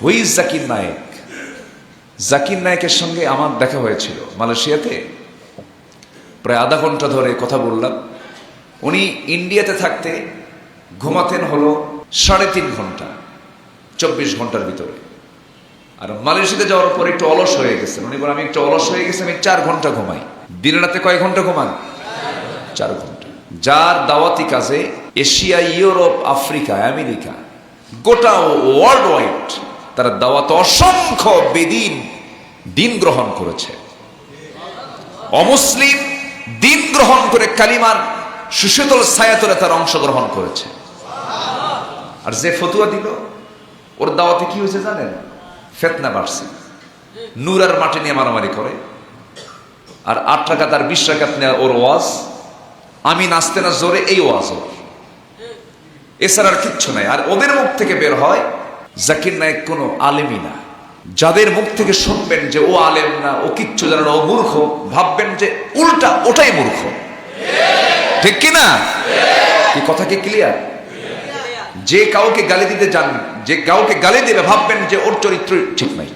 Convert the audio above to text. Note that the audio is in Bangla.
হুই জাকির নায়েক। জাকির নায়েকের সঙ্গে আমার দেখা হয়েছিল মালয়েশিয়াতে, প্রায় আধা ঘন্টা ধরে কথা বললাম। উনি ইন্ডিয়াতে থাকতে ঘুমাতেন হলো 3.5 ঘন্টা 24 ঘন্টার ভিতরে, আর মালয়েশিয়াতে যাওয়ার পর একটু অলস হয়ে গেছেন। উনি বলেন আমি একটু অলস হয়ে গেছি, আমি 4 ঘন্টা ঘুমাই। দিনে রাতে কয় ঘন্টা ঘুমান? 4 ঘন্টা। যার দাওয়াতি কাজে এশিয়া, ইউরোপ, আফ্রিকা, আমেরিকা, গোটা ওয়ার্ল্ড ওয়াইড তারা দাওয়াত অসংখ্য বেদিন দিন গ্রহণ করেছে। অমুসলিম দিন গ্রহণ করে কালিমার সুশীতল ছায়াতলে তার অংশগ্রহণ করেছে। আর যে ফতুয়া দিল ওর দাওয়াতে কি হয়েছে জানেন? ফেতনা বাড়ছে। নূর আর মাটি নিয়ে মারামারি করে, আর 8 টাকা তার 20 টাকা নেওয়া ওর ওয়াজ। আমি নাচতে না জোরে, এই ওয়াজ ওর, এছাড়া আর কিচ্ছু নাই। আর ওদের মুখ থেকে বের হয় জাকির নায়েক কোনো আলেমই না। যাদের মুখ থেকে শুনবেন যে ও আলেম না, ও কিচ্ছু জানে না, ও মূর্খ, ভাববেন যে উল্টা ওটাই মূর্খ। ঠিক কিনা? কি কথা কি ক্লিয়ার? যে কাউকে গালি দিতে যান, যে কাউকে গালি দেবে, ভাববেন যে ওর চরিত্র ঠিক নাই।